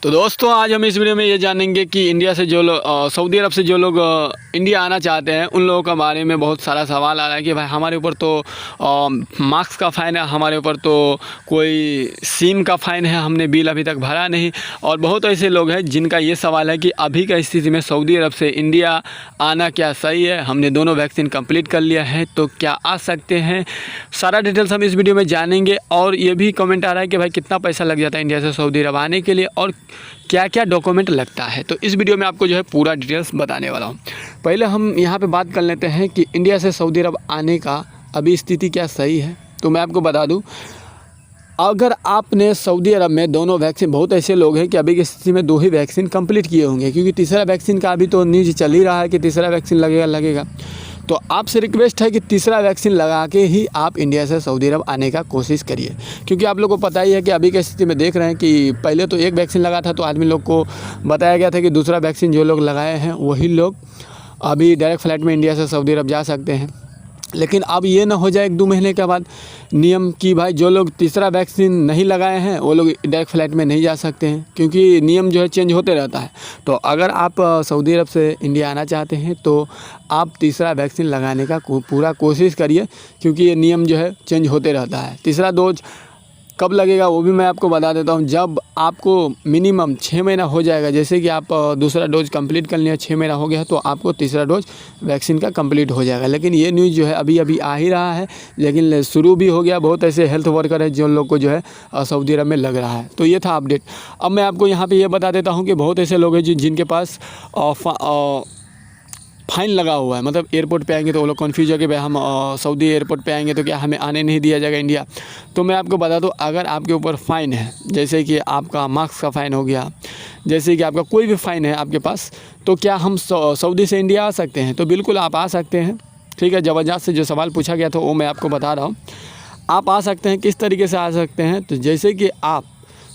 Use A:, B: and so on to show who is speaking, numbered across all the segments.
A: तो दोस्तों आज हम इस वीडियो में ये जानेंगे कि इंडिया से जो लोग सऊदी अरब से जो लोग इंडिया आना चाहते हैं उन लोगों के बारे में बहुत सारा सवाल आ रहा है कि भाई हमारे ऊपर तो मार्क्स का फ़ाइन है, हमारे ऊपर तो कोई सिम का फ़ाइन है, हमने बिल अभी तक भरा नहीं। और बहुत ऐसे लोग हैं जिनका ये सवाल है कि अभी का स्थिति में सऊदी अरब से इंडिया आना क्या सही है, हमने दोनों वैक्सीन कंप्लीट कर लिया है तो क्या आ सकते हैं। सारा डिटेल्स हम इस वीडियो में जानेंगे। और ये भी कमेंट आ रहा है कि भाई कितना पैसा लग जाता है इंडिया से सऊदी अरब आने के लिए और क्या क्या डॉक्यूमेंट लगता है, तो इस वीडियो में आपको जो है पूरा डिटेल्स बताने वाला हूँ। पहले हम यहाँ पे बात कर लेते हैं कि इंडिया से सऊदी अरब आने का अभी स्थिति क्या सही है। तो मैं आपको बता दूँ, अगर आपने सऊदी अरब में दोनों वैक्सीन, बहुत ऐसे लोग हैं कि अभी की स्थिति में 2 ही वैक्सीन कंप्लीट किए होंगे, क्योंकि तीसरा वैक्सीन का अभी तो न्यूज़ चल ही रहा है कि तीसरा वैक्सीन लगेगा। तो आपसे रिक्वेस्ट है कि तीसरा वैक्सीन लगा के ही आप इंडिया से सऊदी अरब आने का कोशिश करिए, क्योंकि आप लोगों को पता ही है कि अभी की स्थिति में देख रहे हैं कि पहले तो 1 वैक्सीन लगा था तो आदमी लोग को बताया गया था कि दूसरा वैक्सीन जो लोग लगाए हैं वही लोग अभी डायरेक्ट फ़्लाइट में इंडिया से सऊदी अरब जा सकते हैं। लेकिन अब ये ना हो जाए 1-2 महीने के बाद नियम कि भाई जो लोग तीसरा वैक्सीन नहीं लगाए हैं वो लोग डायरेक्ट फ़्लाइट में नहीं जा सकते हैं, क्योंकि नियम जो है चेंज होते रहता है। तो अगर आप सऊदी अरब से इंडिया आना चाहते हैं तो आप तीसरा वैक्सीन लगाने का पूरा कोशिश करिए, क्योंकि ये नियम जो है चेंज होते रहता है। तीसरा डोज कब लगेगा वो भी मैं आपको बता देता हूँ। जब आपको मिनिमम 6 महीना हो जाएगा, जैसे कि आप दूसरा डोज कंप्लीट कर लिया, 6 महीना हो गया तो आपको तीसरा डोज वैक्सीन का कंप्लीट हो जाएगा। लेकिन ये न्यूज़ जो है अभी आ ही रहा है, लेकिन शुरू भी हो गया। बहुत ऐसे हेल्थ वर्कर है जो लोग को जो है सऊदी अरब में लग रहा है। तो ये था अपडेट। अब मैं आपको यहाँ पर ये बता देता हूँ कि बहुत ऐसे लोग हैं जिनके पास फ़ाइन लगा हुआ है, मतलब एयरपोर्ट पे आएंगे तो वो लोग कन्फ्यूज है कि भाई हम सऊदी एयरपोर्ट पे आएंगे तो क्या हमें आने नहीं दिया जाएगा इंडिया। तो मैं आपको बता दूं, अगर आपके ऊपर फ़ाइन है, जैसे कि आपका मार्क्स का फ़ाइन हो गया, जैसे कि आपका कोई भी फ़ाइन है आपके पास, तो क्या हम सऊदी से इंडिया आ सकते हैं? तो बिल्कुल आप आ सकते हैं। ठीक है, ज़बरदस्त से जो सवाल पूछा गया था वो मैं आपको बता रहा हूँ। आप आ सकते हैं। किस तरीके से आ सकते हैं? तो जैसे कि आप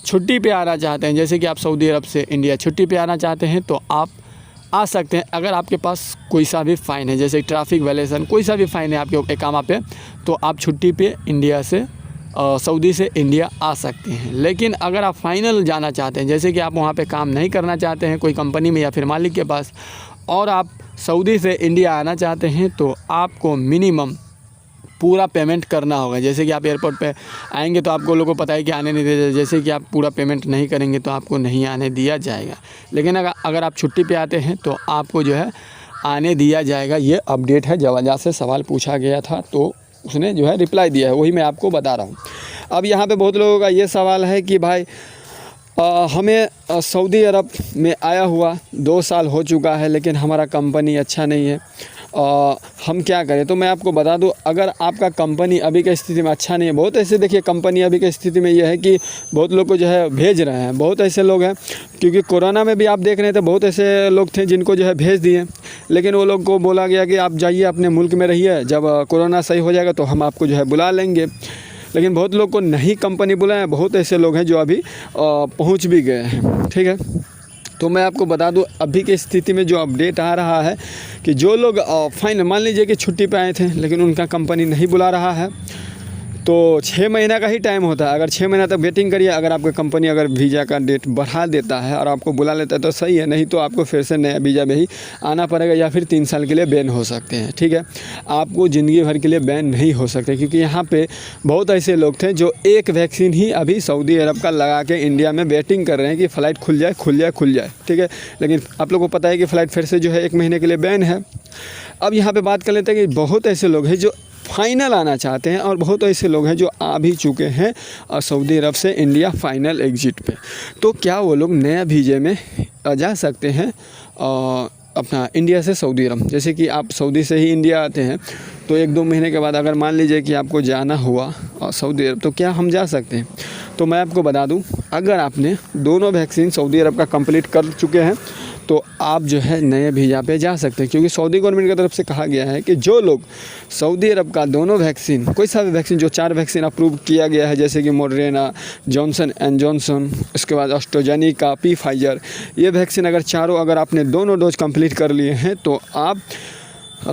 A: छुट्टी पर आना चाहते हैं, जैसे कि आप सऊदी अरब से इंडिया छुट्टी पर आना चाहते हैं तो आप आ सकते हैं। अगर आपके पास कोई सा भी फ़ाइन है, जैसे ट्रैफिक वायलेशन, कोई सा भी फ़ाइन है आपके एकामा पे, तो आप छुट्टी पे इंडिया से सऊदी से इंडिया आ सकते हैं। लेकिन अगर आप फाइनल जाना चाहते हैं, जैसे कि आप वहाँ पे काम नहीं करना चाहते हैं कोई कंपनी में या फिर मालिक के पास, और आप सऊदी से इंडिया आना चाहते हैं, तो आपको मिनिमम पूरा पेमेंट करना होगा। जैसे कि आप एयरपोर्ट पे आएंगे तो आपको लोगों को पता है कि आने नहीं दिया, जैसे कि आप पूरा पेमेंट नहीं करेंगे तो आपको नहीं आने दिया जाएगा। लेकिन अगर आप छुट्टी पे आते हैं तो आपको जो है आने दिया जाएगा। ये अपडेट है। जवाजा से सवाल पूछा गया था तो उसने जो है रिप्लाई दिया है, वही मैं आपको बता रहा हूँ। अब यहाँ पर बहुत लोगों का ये सवाल है कि भाई हमें सऊदी अरब में आया हुआ 2 साल हो चुका है, लेकिन हमारा कंपनी अच्छा नहीं है, हम क्या करें? तो मैं आपको बता दूं, अगर आपका कंपनी अभी की स्थिति में अच्छा नहीं है, बहुत ऐसे देखिए कंपनी अभी की स्थिति में ये है कि बहुत लोग को जो है भेज रहे हैं। बहुत ऐसे लोग हैं, क्योंकि कोरोना में भी आप देख रहे थे बहुत ऐसे लोग थे जिनको जो है भेज दिए, लेकिन वो लोग को बोला गया कि आप जाइए अपने मुल्क में रहिए, जब कोरोना सही हो जाएगा तो हम आपको जो है बुला लेंगे। लेकिन बहुत लोग को नहीं कंपनी बुलाया। बहुत ऐसे लोग हैं जो अभी पहुंच भी गए हैं। ठीक है, तो मैं आपको बता दूं, अभी की स्थिति में जो अपडेट आ रहा है कि जो लोग फाइन, मान लीजिए कि छुट्टी पे आए थे लेकिन उनका कंपनी नहीं बुला रहा है, तो 6 महीना का ही टाइम होता है। अगर 6 महीना तक वेटिंग करिए। अगर आपका कंपनी अगर वीज़ा का डेट बढ़ा देता है और आपको बुला लेता है तो सही है, नहीं तो आपको फिर से नया वीज़ा में ही आना पड़ेगा, या फिर 3 साल के लिए बैन हो सकते हैं। ठीक है, आपको ज़िंदगी भर के लिए बैन नहीं हो सकते, क्योंकि यहाँ पे बहुत ऐसे लोग थे जो 1 वैक्सीन ही अभी सऊदी अरब का लगा के इंडिया में वेटिंग कर रहे हैं कि फ़्लाइट खुल जाए। ठीक है, लेकिन आप लोग को पता है कि फ़्लाइट फिर से जो है 1 महीने के लिए बैन है। अब यहाँ पर बात कर लेते हैं कि बहुत ऐसे लोग हैं जो फाइनल आना चाहते हैं, और बहुत ऐसे लोग हैं जो आ भी चुके हैं सऊदी अरब से इंडिया फाइनल एग्जिट पे। तो क्या वो लोग नया वीज़े में जा सकते हैं अपना इंडिया से सऊदी अरब? जैसे कि आप सऊदी से ही इंडिया आते हैं तो 1-2 महीने के बाद अगर मान लीजिए कि आपको जाना हुआ सऊदी अरब, तो क्या हम जा सकते हैं? तो मैं आपको बता दूं, अगर आपने दोनों वैक्सीन सऊदी अरब का कंप्लीट कर चुके हैं तो आप जो है नए वीज़ा पे जा सकते हैं, क्योंकि सऊदी गवर्नमेंट की तरफ से कहा गया है कि जो लोग सऊदी अरब का दोनों वैक्सीन, कोई सा भी वैक्सीन, जो 4 वैक्सीन अप्रूव किया गया है, जैसे कि मॉडर्ना, जॉनसन एंड जॉनसन, इसके बाद एस्ट्राजेनेका, फाइजर, ये वैक्सीन अगर चारों अगर आपने दोनों डोज कंप्लीट कर लिए हैं तो आप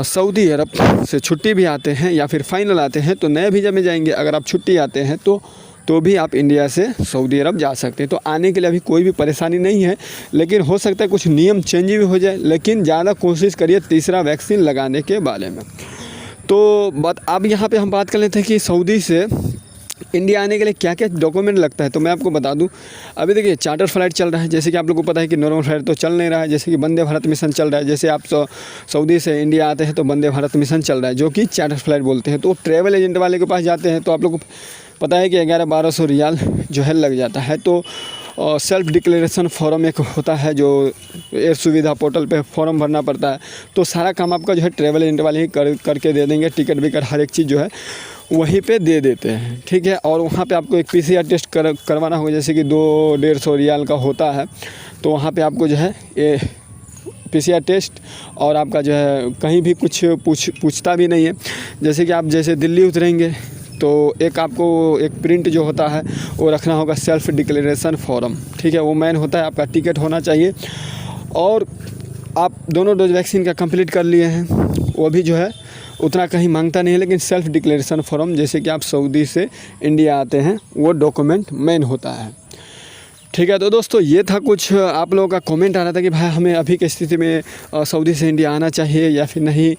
A: सऊदी अरब से छुट्टी भी आते हैं या फिर फाइनल आते हैं तो नए वीज़ा में जाएंगे। अगर आप छुट्टी आते हैं तो तो भी आप इंडिया से सऊदी अरब जा सकते हैं। तो आने के लिए अभी कोई भी परेशानी नहीं है, लेकिन हो सकता है कुछ नियम चेंज भी हो जाए, लेकिन ज़्यादा कोशिश करिए तीसरा वैक्सीन लगाने के बारे में। तो अब यहाँ पे हम बात कर लेते हैं कि सऊदी से इंडिया आने के लिए क्या क्या डॉक्यूमेंट लगता है। तो मैं आपको बता दूं, अभी देखिए चार्टर फ्लाइट चल रहा है, जैसे कि आप लोगों को पता है कि नॉर्मल फ्लाइट तो चल नहीं रहा है। जैसे कि वंदे भारत मिशन चल रहा है, जैसे आप सऊदी से इंडिया आते हैं तो वंदे भारत मिशन चल रहा है, जो कि चार्टर फ्लाइट बोलते हैं। तो ट्रैवल एजेंट वाले के पास जाते हैं तो आप लोग को पता है कि 1100-1200 रियाल जो है लग जाता है। तो सेल्फ डिक्लेरेशन फॉर्म एक होता है जो एयर सुविधा पोर्टल पे फॉर्म भरना पड़ता है। तो सारा काम आपका जो है ट्रैवल एजेंट वाले ही करके दे देंगे। टिकट विकट हर एक चीज़ जो है वहीं पे दे देते हैं, ठीक है। और वहाँ पे आपको एक PCR टेस्ट करवाना होगा, जैसे कि 200-150 रियाल का होता है। तो वहाँ पे आपको जो है ये PCR टेस्ट, और आपका जो है कहीं भी कुछ पूछता भी नहीं है। जैसे कि आप जैसे दिल्ली उतरेंगे तो एक आपको एक प्रिंट जो होता है वो रखना होगा, सेल्फ डिक्लेरेशन फॉर्म, ठीक है। वो मेन होता है, आपका टिकट होना चाहिए। और आप दोनों डोज वैक्सीन का कंप्लीट कर लिए हैं, वो भी जो है उतना कहीं मांगता नहीं है, लेकिन सेल्फ डिक्लेरेशन फॉर्म जैसे कि आप सऊदी से इंडिया आते हैं वो डॉक्यूमेंट मेन होता है, ठीक है। तो दोस्तों ये था कुछ आप लोगों का कमेंट आ रहा था कि भाई हमें अभी की स्थिति में सऊदी से इंडिया आना चाहिए या फिर नहीं,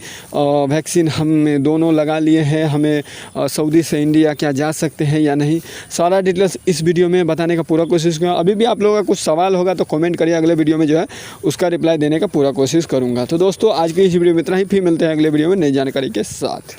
A: वैक्सीन हम दोनों लगा लिए हैं, हमें सऊदी से इंडिया क्या जा सकते हैं या नहीं। सारा डिटेल्स इस वीडियो में बताने का पूरा कोशिश करूँगा। अभी भी आप लोगों का कुछ सवाल होगा तो कमेंट करिए, अगले वीडियो में जो है उसका रिप्लाई देने का पूरा कोशिश करूँगा। तो दोस्तों आज की इस वीडियो में इतना ही, फिर मिलते हैं अगले वीडियो में नई जानकारी के साथ।